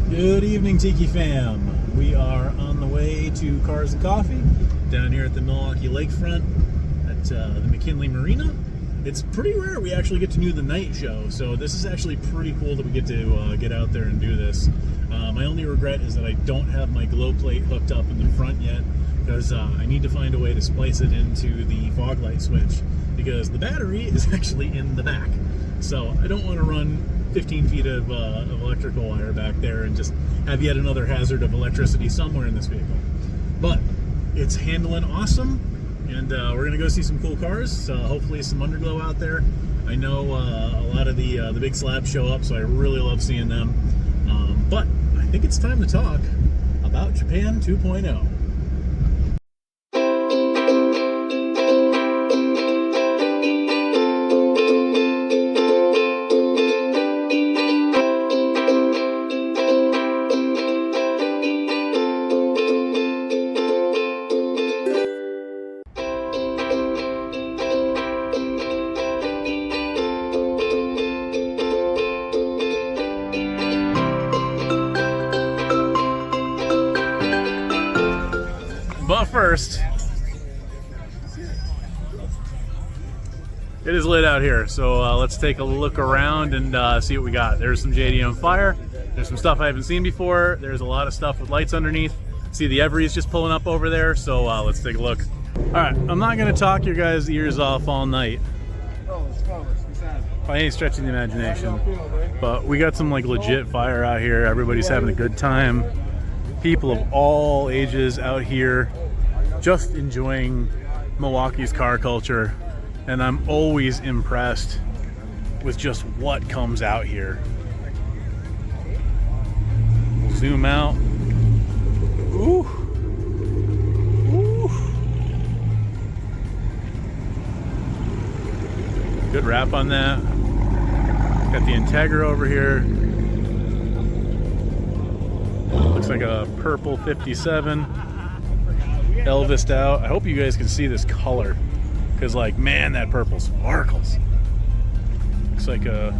Good evening, Tiki fam. We are on the way to Cars and Coffee down here at the Milwaukee lakefront at the McKinley Marina. It's pretty rare we actually get to do the night show, so this is actually pretty cool that we get to get out there and do this. My only regret is that I don't have my glow plate hooked up in the front yet, because I need to find a way to splice it into the fog light switch, because the battery is actually in the back. So I don't want to run 15 feet of electrical wire back there and just have yet another hazard of electricity somewhere in this vehicle. But it's handling awesome, and we're gonna go see some cool cars. Hopefully some underglow out there. I know a lot of the big slabs show up, so I really love seeing them. But I think it's time to talk about Japan 2.0. But first, it is lit out here, so let's take a look around and see what we got. There's some JDM fire. There's some stuff I haven't seen before. There's a lot of stuff with lights underneath. See the Every's just pulling up over there, so let's take a look. All right, I'm not gonna talk your guys' ears off all night by any stretch of the imagination, but we got some like legit fire out here. Everybody's having a good time. People of all ages out here just enjoying Milwaukee's car culture, and I'm always impressed with just what comes out here. We'll zoom out. Ooh. Ooh. Good wrap on that. Got the Integra over here. Looks like a purple 57. Elvised out. I hope you guys can see this color, because like, man, that purple sparkles. Looks like a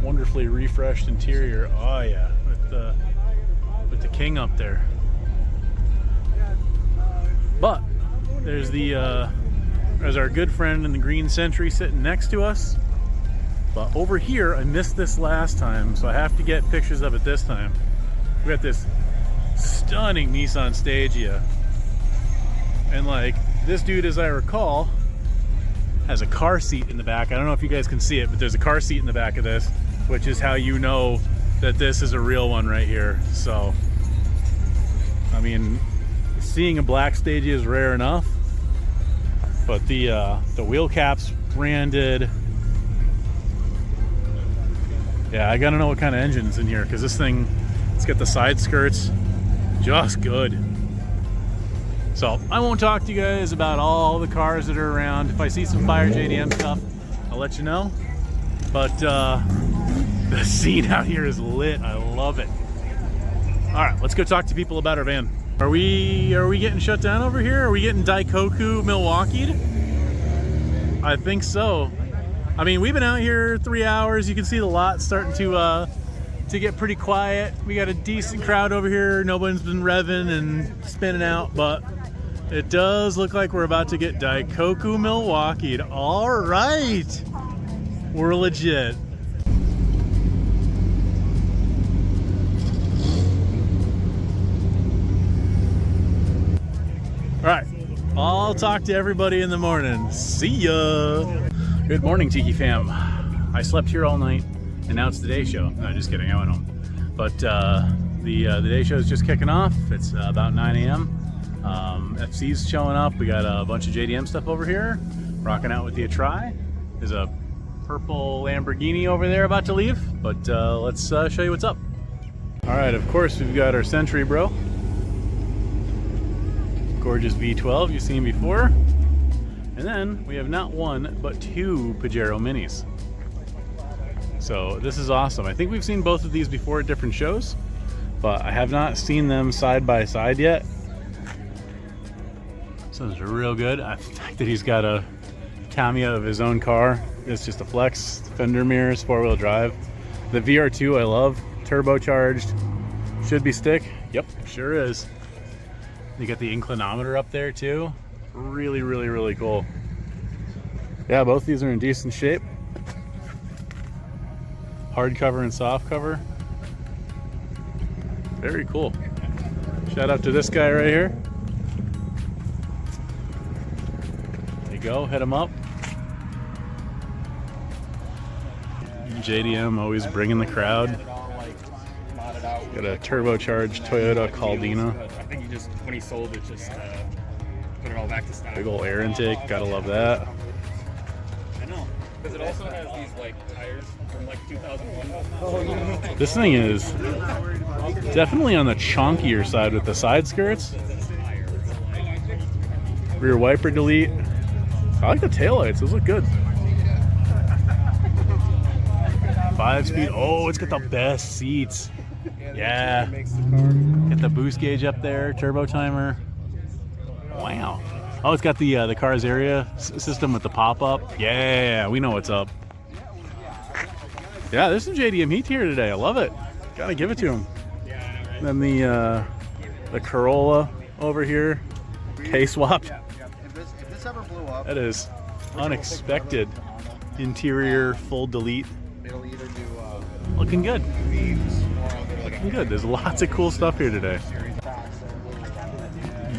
wonderfully refreshed interior. Oh yeah, with the King up there. But there's there's our good friend in the green Century sitting next to us. But over here, I missed this last time, so I have to get pictures of it this time. We got this stunning Nissan Stagea, and like, this dude, as I recall, has a car seat in the back. I don't know if you guys can see it, but there's a car seat in the back of this, which is how you know that this is a real one right here. So I mean, seeing a black Stagea is rare enough, but the wheel caps branded. Yeah, I gotta know what kind of engine's in here, because this thing, it's got the side skirts just good. So I won't talk to you guys about all the cars that are around. If I see some fire JDM stuff, I'll let you know. But the scene out here is lit. I love it. All right, let's go talk to people about our van. Are we getting shut down over here? Are we getting Daikoku Milwaukee'd? I think so. I mean, we've been out here 3 hours. You can see the lot starting to get pretty quiet. We got a decent crowd over here. Nobody's been revving and spinning out, but it does look like we're about to get Daikoku Milwaukee'd. All right, we're legit. All right, I'll talk to everybody in the morning. See ya. Good morning, Tiki fam. I slept here all night, and now it's the day show. No, just kidding, I went home. But the day show is just kicking off. It's about 9 a.m. FC's showing up. We got a bunch of JDM stuff over here, rocking out with the Atri. There's a purple Lamborghini over there about to leave, but let's show you what's up. All right, of course, we've got our Century bro. Gorgeous V12 you've seen before. And then we have not one, but two Pajero Minis. So this is awesome. I think we've seen both of these before at different shows, but I have not seen them side by side yet. So those are real good. The fact that he's got a Cameo of his own car is just a flex. Fender mirrors, 4-wheel drive. The VR2 I love. turbocharged. Should be stick. Yep, sure is. You got the inclinometer up there too. Really, really, really cool. Yeah, both these are in decent shape. Hard cover and soft cover. Very cool. Shout out to this guy right here. There you go, hit him up. JDM always bringing the crowd. Got a turbocharged Toyota Caldina. I think he just, when he sold it, just put it all back to stock. Big old air intake, gotta love that. I know, because it also has these like tires from like 2001. This thing is definitely on the chonkier side with the side skirts. Rear wiper delete. I like the taillights, those look good. 5-speed, oh, it's got the best seats. Yeah. Get the boost gauge up there, turbo timer. Wow. Oh, it's got the car's area system with the pop-up. Yeah, we know what's up. Yeah, there's some JDM heat here today. I love it. Gotta give it to him. Then the Corolla over here, K-swapped. If this ever blew up, That is unexpected. Interior full delete. it'll either do Looking good. beams or I'll do like Looking good. There's lots of cool stuff here today.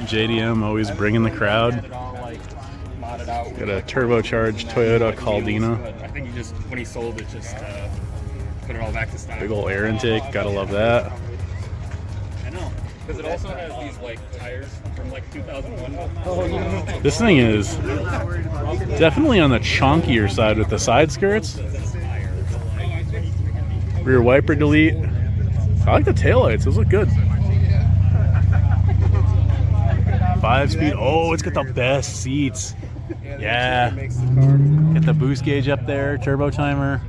JDM always bringing the crowd. Got a turbocharged Toyota Caldina. I think he just, when he sold it, just put it all back to stock. Big old air intake, gotta love that. I know, because it also has these like tires from like 2001. This thing is definitely on the chonkier side with the side skirts. Rear wiper delete. I like the taillights, those look good. 5-speed, oh, it's got the best seats. Yeah. Get the boost gauge up there, turbo timer.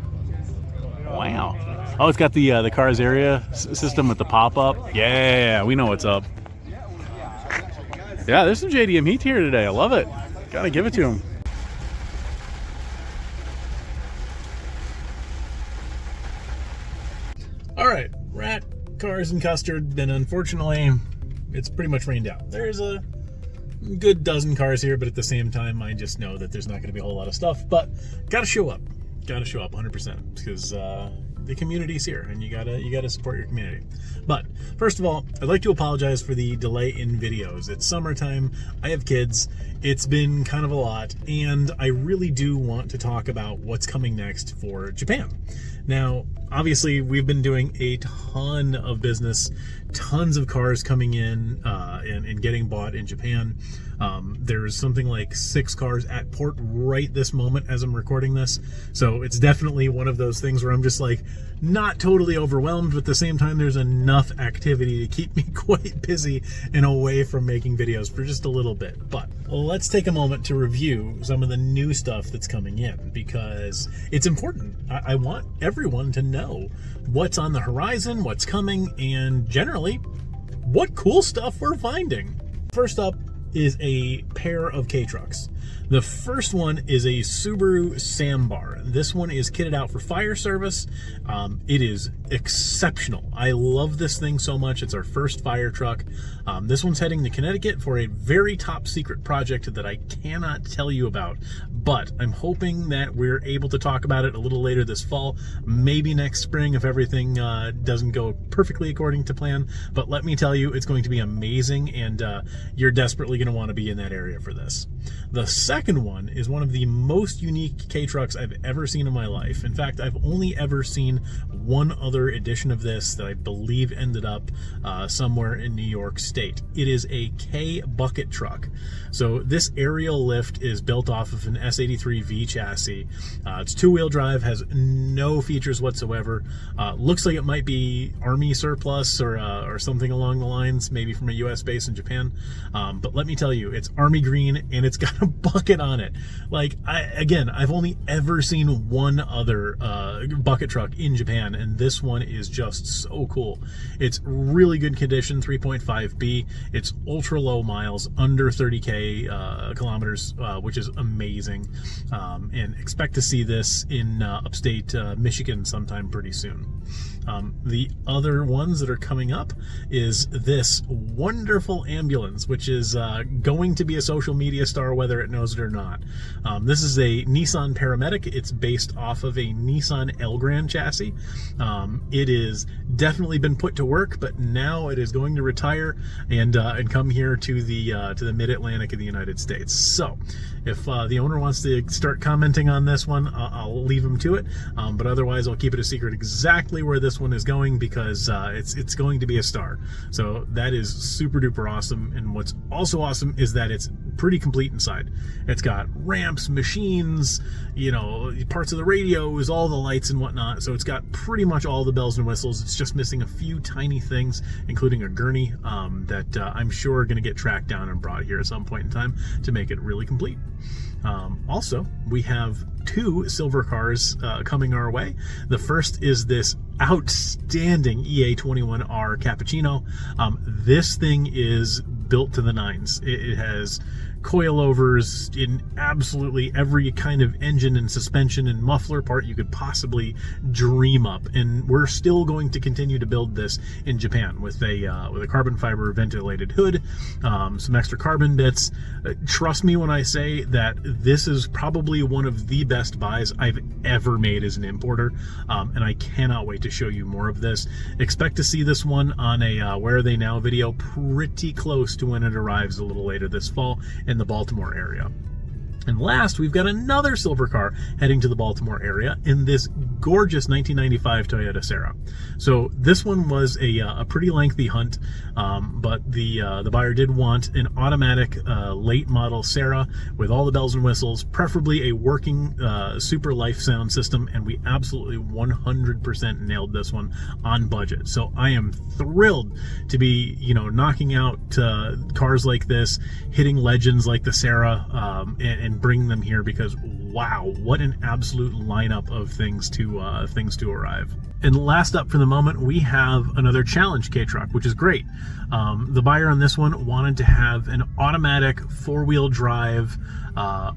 Wow. Oh, it's got the car's area system with the pop-up. Yeah, we know what's up. Yeah, there's some JDM heat here today. I love it. Gotta give it to him. All right, rat, cars, and custard. And unfortunately, it's pretty much rained out. There's a good dozen cars here, but at the same time, I just know that there's not going to be a whole lot of stuff. But gotta show up. Gotta show up 100% because the community's here, and you gotta support your community. But first of all, I'd like to apologize for the delay in videos. It's summertime. I have kids. It's been kind of a lot, and I really do want to talk about what's coming next for Japan. Now, obviously, we've been doing a ton of business, tons of cars coming in and getting bought in Japan. There's something like 6 cars at port right this moment as I'm recording this. So it's definitely one of those things where I'm just like not totally overwhelmed, but at the same time, there's enough activity to keep me quite busy and away from making videos for just a little bit. But let's take a moment to review some of the new stuff that's coming in because it's important. I want everyone to know what's on the horizon, what's coming, and generally what cool stuff we're finding. First up is a pair of K-trucks. The first one is a Subaru Sambar. This one is kitted out for fire service. It is exceptional. I love this thing so much. It's our first fire truck. This one's heading to Connecticut for a very top secret project that I cannot tell you about, but I'm hoping that we're able to talk about it a little later this fall, maybe next spring if everything doesn't go perfectly according to plan. But let me tell you, it's going to be amazing, and you're desperately going to want to be in that area for this. The second one is one of the most unique K-trucks I've ever seen in my life. In fact, I've only ever seen one other edition of this that I believe ended up somewhere in New York State. It is a K-bucket truck. So this aerial lift is built off of an S83V chassis. It's 2-wheel drive, has no features whatsoever. Looks like it might be Army surplus or something along the lines, maybe from a US base in Japan. But let me tell you, it's Army green and it's got a bucket on it. Like, I've only ever seen one other bucket truck in Japan, and this one is just so cool. It's really good condition, 3.5B. It's ultra low miles, under 30K kilometers, which is amazing. And expect to see this in upstate Michigan sometime pretty soon. The other ones that are coming up is this wonderful ambulance, which is going to be a social media star whether it knows it or not. This is a Nissan Paramedic. It's based off of a Nissan Elgrand chassis. It is definitely been put to work, but now it is going to retire and come here to the Mid-Atlantic of the United States. So if the owner wants to start commenting on this one, I'll leave him to it, but otherwise I'll keep it a secret exactly where this one is going, because it's going to be a star. So that is super duper awesome. And what's also awesome is that it's pretty complete inside. It's got ramps, machines, you know, parts of the radios, all the lights and whatnot. So it's got pretty much all the bells and whistles. It's just missing a few tiny things, including a gurney that I'm sure are going to get tracked down and brought here at some point in time to make it really complete. Also, we have 2 silver cars coming our way. The first is this outstanding EA21R Cappuccino. This thing is built to the nines. It has coilovers in absolutely every kind of engine and suspension and muffler part you could possibly dream up, and we're still going to continue to build this in Japan with a carbon fiber ventilated hood, some extra carbon bits. Trust me when I say that this is probably one of the best buys I've ever made as an importer, and I cannot wait to show you more of this. Expect to see this one on a Where Are They Now video pretty close to when it arrives a little later this fall in the Baltimore area. And last, we've got another silver car heading to the Baltimore area in this gorgeous 1995 Toyota Serra. So this one was a pretty lengthy hunt, but the buyer did want an automatic late model Serra with all the bells and whistles, preferably a working super life sound system, and we absolutely 100% nailed this one on budget. So I am thrilled to be, you know, knocking out cars like this, hitting legends like the Serra, and bring them here, because wow, what an absolute lineup of things to arrive. And last up for the moment, we have another Challenge K-Truck, which is great. The buyer on this one wanted to have an automatic 4-wheel drive,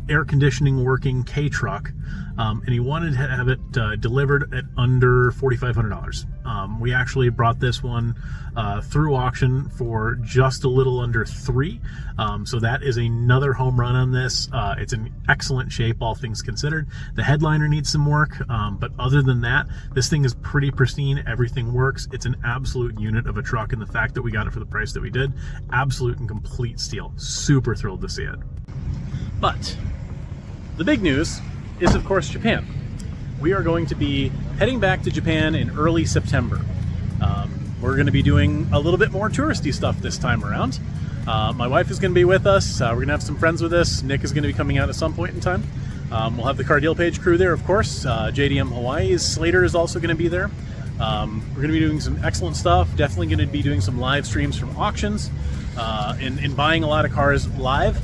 air conditioning working K-Truck, and he wanted to have it delivered at under $4,500. We actually brought this one through auction for just a little under $3,000, so that is another home run on this. It's in excellent shape, all things considered. The headliner needs some work, but other than that, this thing is pretty pristine. Everything works. It's an absolute unit of a truck, and the fact that we got it for the price that we did, absolute and complete steal. Super thrilled to see it. But the big news is, of course, Japan. We are going to be heading back to Japan in early September. We're going to be doing a little bit more touristy stuff this time around. My wife is going to be with us. We're going to have some friends with us. Nick is going to be coming out at some point in time. We'll have the Car Deal Page crew there, of course. JDM Hawaii's Slater is also going to be there. We're going to be doing some excellent stuff. Definitely going to be doing some live streams from auctions and buying a lot of cars live.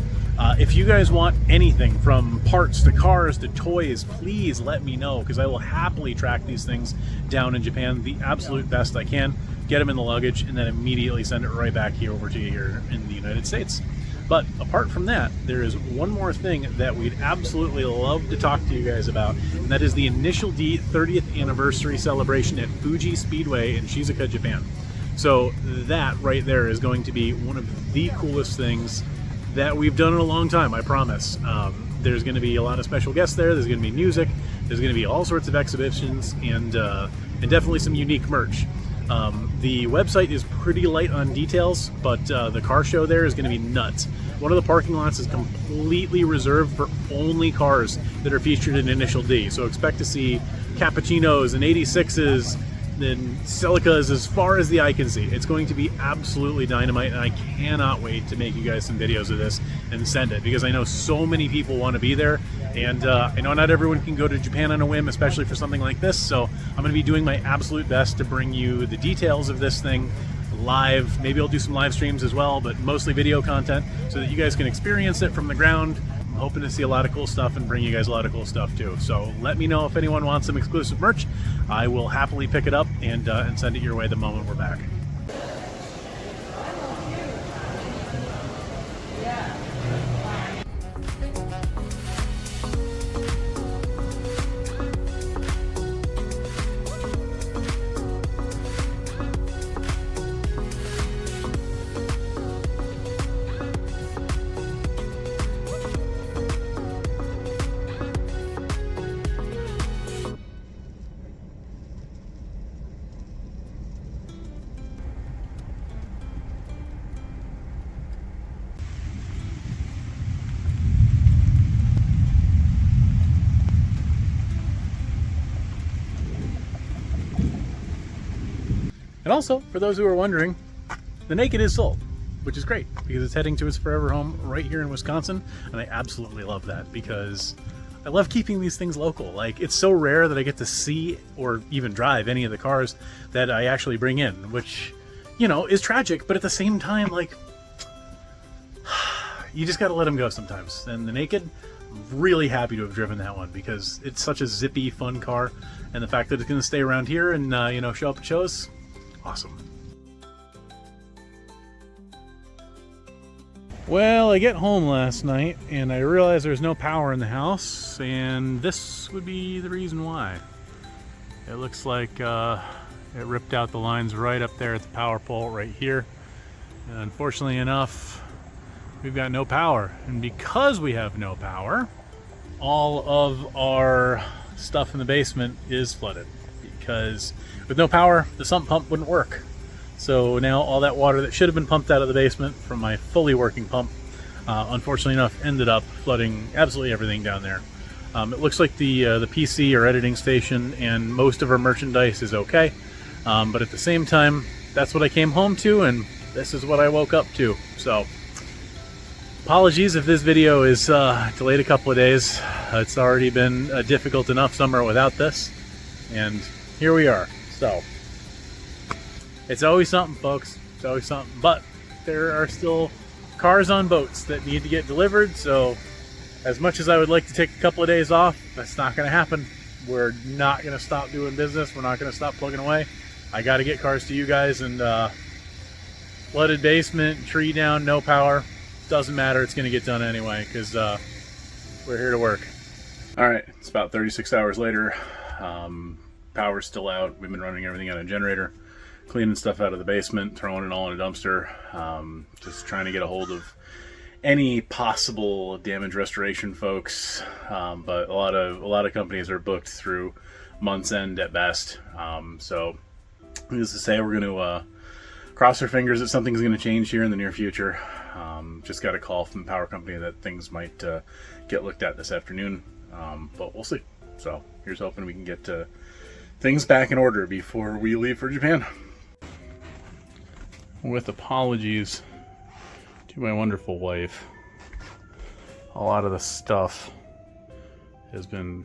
If you guys want anything from parts to cars to toys, please let me know, because I will happily track these things down in Japan the absolute best I can, get them in the luggage, and then immediately send it right back here over to you here in the United States. But apart from that, there is one more thing that we'd absolutely love to talk to you guys about, and that is the Initial D 30th anniversary celebration at Fuji Speedway in Shizuoka, Japan. So that right there is going to be one of the coolest things that we've done in a long time, I promise. There's going to be a lot of special guests there. There's going to be music. There's going to be all sorts of exhibitions, and definitely some unique merch. The website is pretty light on details, but the car show there is going to be nuts. One of the parking lots is completely reserved for only cars that are featured in Initial D. So expect to see Cappuccinos and 86s and Celicas as far as the eye can see. It's going to be absolutely dynamite, and I cannot wait to make you guys some videos of this and send it, because I know so many people want to be there, and I know not everyone can go to Japan on a whim, especially for something like this. So I'm going to be doing my absolute best to bring you the details of this thing live. Maybe I'll do some live streams as well, but mostly video content so that you guys can experience it from the ground. I'm hoping to see a lot of cool stuff and bring you guys a lot of cool stuff too. So let me know if anyone wants some exclusive merch. I will happily pick it up and send it your way the moment we're back. And also, for those who are wondering, the Naked is sold, which is great because it's heading to its forever home right here in Wisconsin. And I absolutely love that because I love keeping these things local. Like, it's so rare that I get to see or even drive any of the cars that I actually bring in, which, you know, is tragic, but at the same time, like, you just got to let them go sometimes. And the Naked, I'm really happy to have driven that one because it's such a zippy, fun car. And the fact that it's going to stay around here and, you know, show up at shows, awesome. Well, I get home last night and I realized there's no power in the house, and this would be the reason why. It looks like it ripped out the lines right up there at the power pole right here. And unfortunately enough, we've got no power. And because we have no power, all of our stuff in the basement is flooded. Because with no power, the sump pump wouldn't work. So now all that water that should have been pumped out of the basement from my fully working pump, unfortunately enough, ended up flooding absolutely everything down there. It looks like the PC or editing station and most of our merchandise is okay. But at the same time, that's what I came home to, and this is what I woke up to. So apologies if this video is delayed a couple of days. It's already been a difficult enough summer without this, and here we are. So it's always something, folks. It's always something. But there are still cars on boats that need to get delivered. So as much as I would like to take a couple of days off, that's not going to happen. We're not going to stop doing business. We're not going to stop plugging away. I got to get cars to you guys. And flooded basement, tree down, no power. Doesn't matter. It's going to get done anyway because we're here to work. All right. It's about 36 hours later. Power's still out. We've been running everything on a generator, cleaning stuff out of the basement, throwing it all in a dumpster, just trying to get a hold of any possible damage restoration folks. But a lot of companies are booked through month's end at best. So needless to say, we're going to cross our fingers that something's going to change here in the near future. Just got a call from the power company that things might get looked at this afternoon, but we'll see. So here's hoping we can get things back in order before we leave for Japan. With apologies to my wonderful wife, a lot of the stuff has been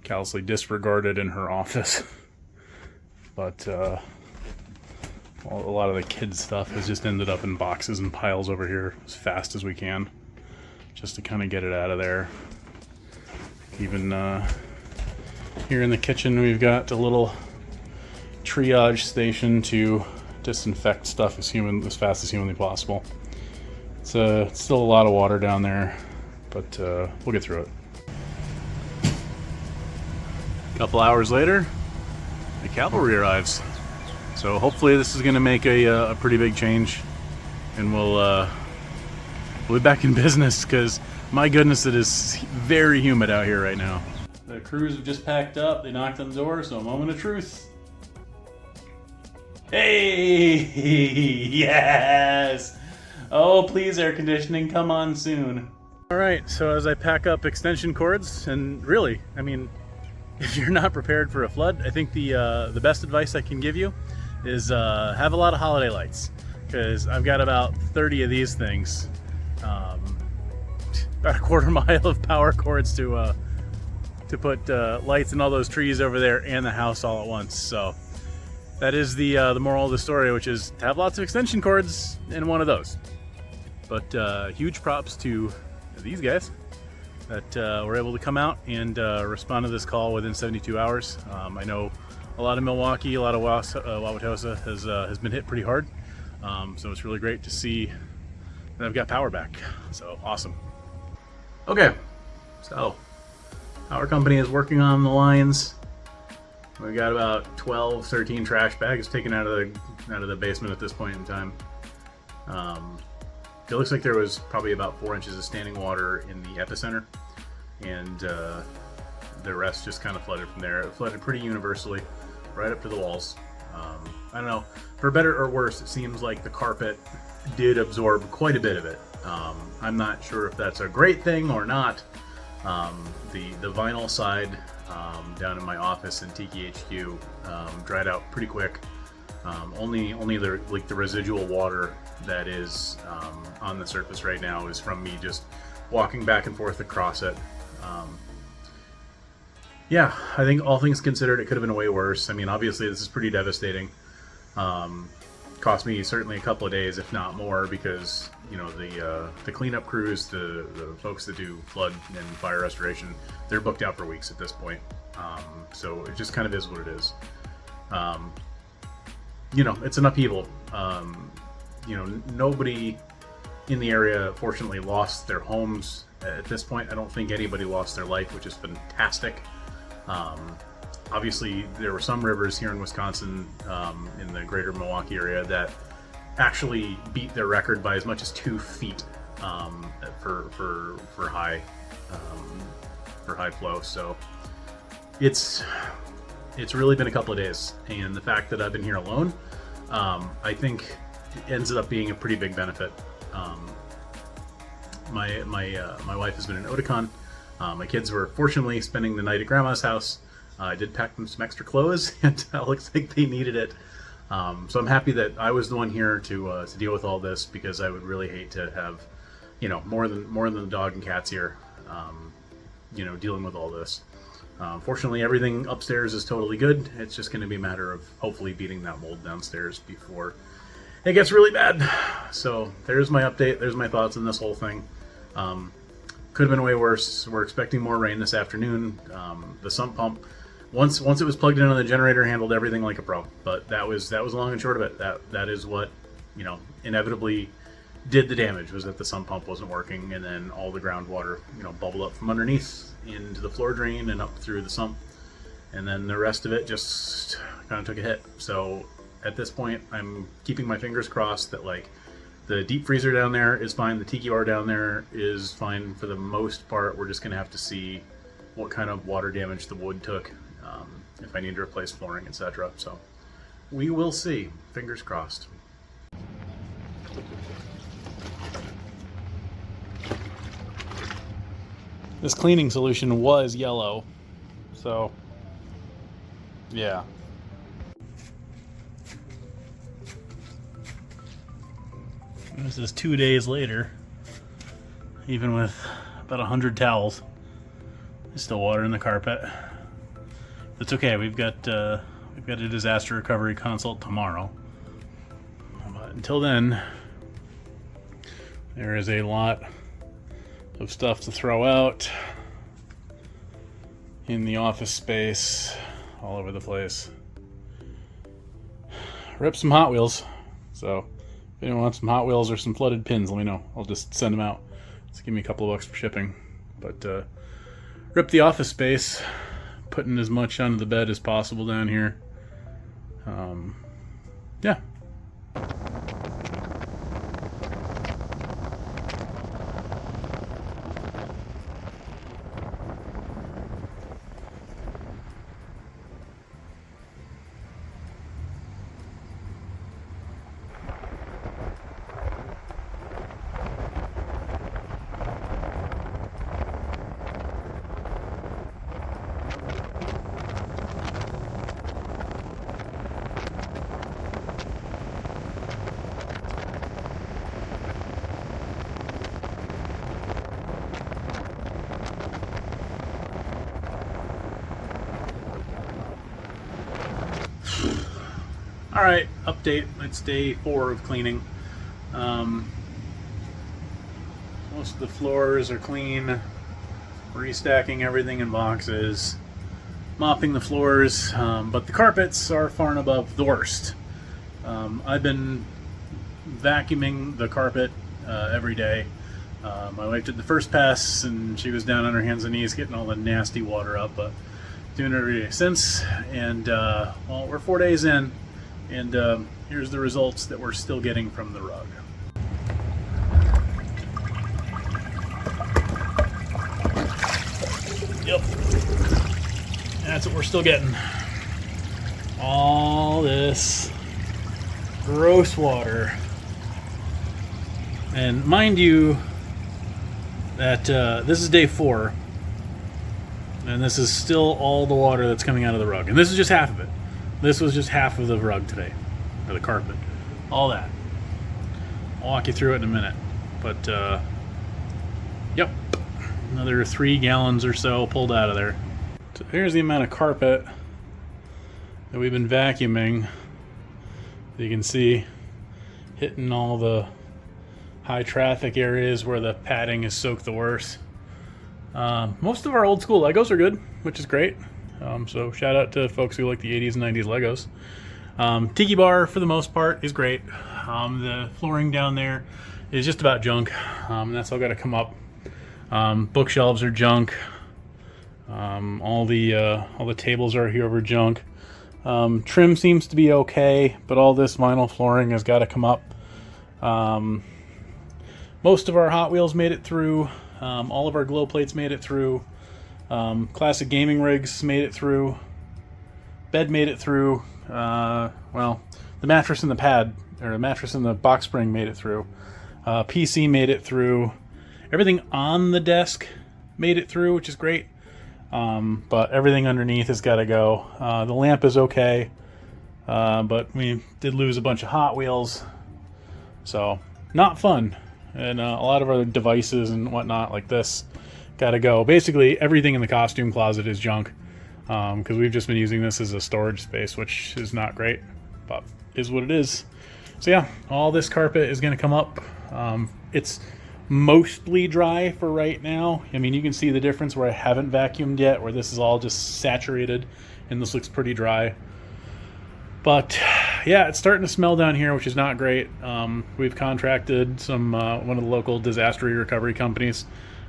callously disregarded in her office. But a lot of the kids' stuff has just ended up in boxes and piles over here as fast as we can, just to kind of get it out of there. Even here in the kitchen, we've got a little triage station to disinfect stuff as fast as humanly possible. It's still a lot of water down there, but we'll get through it. A couple hours later, the cavalry arrives. So hopefully this is going to make a pretty big change, and we'll be back in business because my goodness, it is very humid out here right now. The crews have just packed up. They knocked on the door, so a moment of truth. Hey, yes! Oh, please, air conditioning, come on soon. All right, so as I pack up extension cords, and really, I mean, if you're not prepared for a flood, I think the best advice I can give you is have a lot of holiday lights, because I've got about 30 of these things, about a quarter mile of power cords to put lights in all those trees over there and the house all at once. So that is the moral of the story, which is to have lots of extension cords in one of those. But huge props to these guys that were able to come out and respond to this call within 72 hours. I know a lot of Milwaukee, a lot of Wauwatosa has been hit pretty hard. So it's really great to see that I've got power back. So awesome. Okay, so our company is working on the lines. We've got about 12, 13 trash bags taken out of the basement at this point in time. It looks like there was probably about 4 inches of standing water in the epicenter, and the rest just kind of flooded from there. It flooded pretty universally, right up to the walls. I don't know, for better or worse, it seems like the carpet did absorb quite a bit of it. I'm not sure if that's a great thing or not. The vinyl side down in my office in Tiki HQ dried out pretty quick. Only the residual water that is on the surface right now is from me just walking back and forth across it. Yeah, I think all things considered, it could have been way worse. I mean, obviously this is pretty devastating. Cost me certainly a couple of days, if not more, because you know the cleanup crews, the folks that do flood and fire restoration, they're booked out for weeks at this point. So it just kind of is what it is. You know, it's an upheaval. You know, nobody in the area fortunately lost their homes at this point. I don't think anybody lost their life, which is fantastic. Obviously, there were some rivers here in Wisconsin, in the greater Milwaukee area, that actually beat their record by as much as 2 feet for high flow. So it's really been a couple of days, and the fact that I've been here alone, I think it ends up being a pretty big benefit. My wife has been in Oticon. My kids were fortunately spending the night at Grandma's house. I did pack them some extra clothes, and it looks like they needed it. So I'm happy that I was the one here to deal with all this, because I would really hate to have, you know, more than the dog and cats here, you know, dealing with all this. Fortunately, everything upstairs is totally good. It's just going to be a matter of hopefully beating that mold downstairs before it gets really bad. So there's my update. There's my thoughts on this whole thing. Could have been way worse. We're expecting more rain this afternoon. The sump pump, once it was plugged in on the generator, handled everything like a pro. But that was long and short of it. That is what, you know, inevitably did the damage, was that the sump pump wasn't working, and then all the groundwater, you know, bubbled up from underneath into the floor drain and up through the sump, and then the rest of it just kind of took a hit. So at this point, I'm keeping my fingers crossed that, like, the deep freezer down there is fine, the Tiki bar down there is fine for the most part. We're just going to have to see what kind of water damage the wood took, if I need to replace flooring, etc. So we will see. Fingers crossed. This cleaning solution was yellow, so yeah. This is 2 days later, even with about 100 towels. There's still water in the carpet. It's okay. We've got a disaster recovery consult tomorrow. But until then, there is a lot of stuff to throw out in the office space, all over the place. Rip some Hot Wheels. So if anyone wants some Hot Wheels or some flooded pins, let me know. I'll just send them out. Just give me a couple of bucks for shipping. But rip the office space, putting as much onto the bed as possible down here. Yeah. Alright, update. It's day 4 of cleaning. Most of the floors are clean. Restacking everything in boxes. Mopping the floors, but the carpets are far and above the worst. I've been vacuuming the carpet every day. My wife did the first pass, and she was down on her hands and knees getting all the nasty water up, but doing it every day since. And well, we're 4 days in. And here's the results that we're still getting from the rug. Yep. That's what we're still getting. All this gross water. And mind you that this is day 4. And this is still all the water that's coming out of the rug. And this is just half of it. This was just half of the rug today. or the carpet, all that. I'll walk you through it in a minute. But, yep, another 3 gallons or so pulled out of there. So here's the amount of carpet that we've been vacuuming. You can see hitting all the high traffic areas where the padding is soaked the worst. Most of our old school Legos are good, which is great. So shout out to folks who like the 80s and 90s Legos. Tiki bar, for the most part, is great. The flooring down there is just about junk. That's all got to come up. Bookshelves are junk. All the tables are here over junk. Trim seems to be okay, but all this vinyl flooring has got to come up. Most of our Hot Wheels made it through. All of our glow plates made it through. Classic gaming rigs made it through. Bed made it through. Well, the mattress and the pad, or the mattress and the box spring made it through. PC made it through. Everything on the desk made it through, which is great. But everything underneath has got to go. The lamp is okay, but we did lose a bunch of Hot Wheels, so not fun. And a lot of our devices and whatnot like this got to go. Basically, everything in the costume closet is junk, because we've just been using this as a storage space, which is not great, but is what it is. So yeah, all this carpet is going to come up. It's mostly dry for right now. I mean, you can see the difference where I haven't vacuumed yet, where this is all just saturated and this looks pretty dry. But yeah, it's starting to smell down here, which is not great. We've contracted some one of the local disaster recovery companies.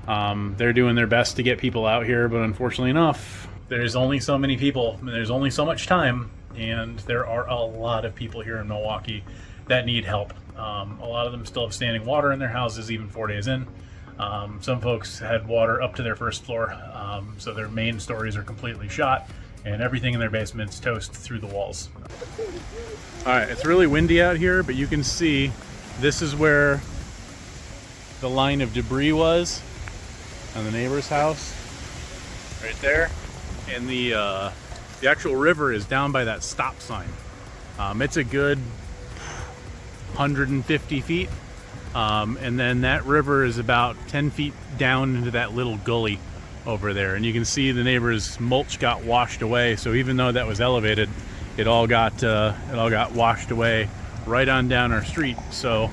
They're doing their best to get people out here, but unfortunately enough, there's only so many people, and there's only so much time, and there are a lot of people here in Milwaukee that need help. A lot of them still have standing water in their houses even 4 days in. Some folks had water up to their first floor, so their main stories are completely shot, and everything in their basement's toast through the walls. Alright, it's really windy out here, but you can see this is where the line of debris was on the neighbor's house. Right there. And the actual river is down by that stop sign. It's a good 150 feet. And then that river is about 10 feet down into that little gully over there. And you can see the neighbor's mulch got washed away. So even though that was elevated, it all got washed away right on down our street. So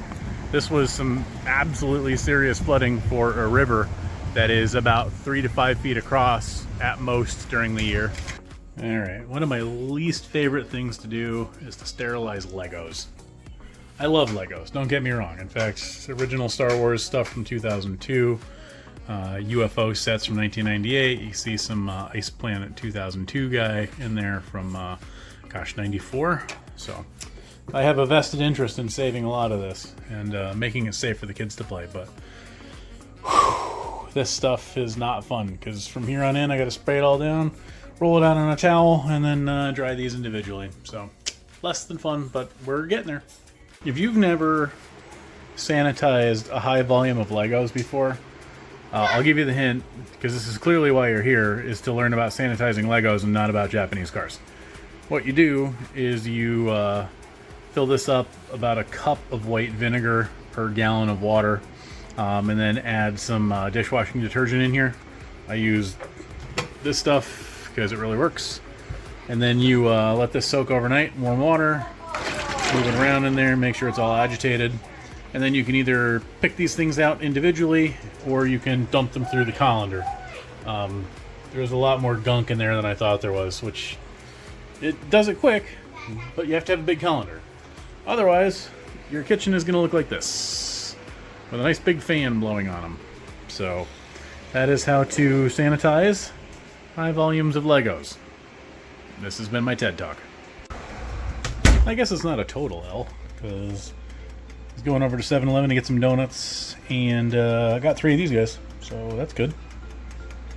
this was some absolutely serious flooding for a river that is about 3 to 5 feet across at most during the year. All right, one of my least favorite things to do is to sterilize Legos. I love Legos, don't get me wrong. In fact, original Star Wars stuff from 2002, UFO sets from 1998. You see some Ice Planet 2002 guy in there from, 94. So I have a vested interest in saving a lot of this and making it safe for the kids to play, but whew, this stuff is not fun, because from here on in I got to spray it all down, roll it out on a towel, and then dry these individually. So less than fun, but we're getting there. If you've never sanitized a high volume of Legos before, I'll give you the hint, because this is clearly why you're here, is to learn about sanitizing Legos and not about Japanese cars. What you do is you fill this up about a cup of white vinegar per gallon of water, and then add some dishwashing detergent in here. I use this stuff because it really works. And then you let this soak overnight in warm water, move it around in there, make sure it's all agitated. And then you can either pick these things out individually, or you can dump them through the colander. There's a lot more gunk in there than I thought there was, which it does it quick, but you have to have a big colander. Otherwise, your kitchen is going to look like this, with a nice big fan blowing on them. So that is how to sanitize high volumes of Legos. This has been my TED Talk. I guess it's not a total L, because I was going over to 7-Eleven to get some donuts, and I got 3 of these guys, so that's good.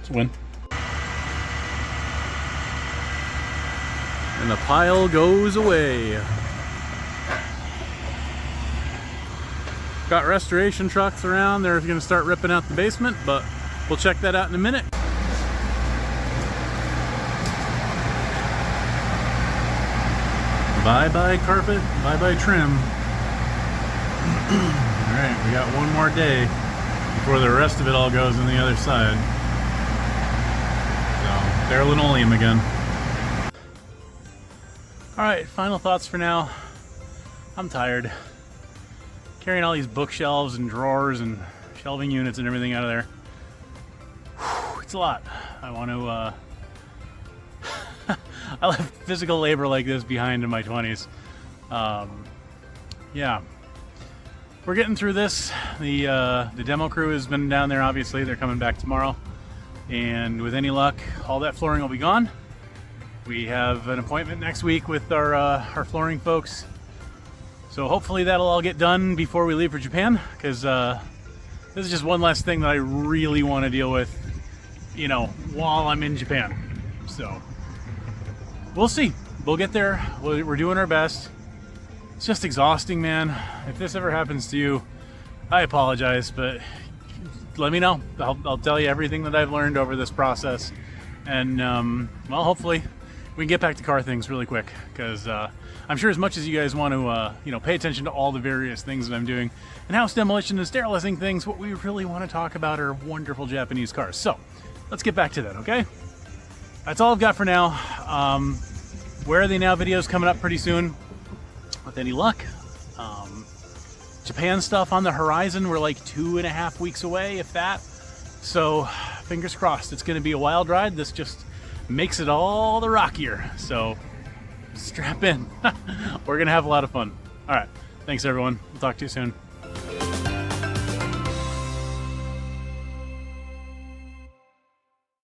It's a win. And the pile goes away. Got restoration trucks around. They're going to start ripping out the basement, but we'll check that out in a minute. Bye-bye carpet, bye-bye trim. Alright, we got one more day before the rest of it all goes on the other side. So, bare linoleum again. Alright, final thoughts for now. I'm tired. Carrying all these bookshelves and drawers and shelving units and everything out of there. Whew, it's a lot. I want to, I left physical labor like this behind in my 20s. Yeah. We're getting through this. The demo crew has been down there, obviously. They're coming back tomorrow. And with any luck, all that flooring will be gone. We have an appointment next week with our flooring folks. So hopefully that'll all get done before we leave for Japan, because this is just one less thing that I really want to deal with, you know, while I'm in Japan. So we'll see. We'll get there. We're doing our best. It's just exhausting, man. If this ever happens to you, I apologize, but let me know. I'll tell you everything that I've learned over this process. And, well, hopefully we can get back to car things really quick, because I'm sure as much as you guys want to, you know, pay attention to all the various things that I'm doing and house demolition and sterilizing things, what we really want to talk about are wonderful Japanese cars. So let's get back to that, okay? That's all I've got for now. Where Are They Now videos coming up pretty soon, with any luck. Japan stuff on the horizon. We're like 2.5 weeks away, if that. So fingers crossed. It's going to be a wild ride. This just makes it all the rockier. So strap in. We're going to have a lot of fun. All right. Thanks, everyone. We'll talk to you soon.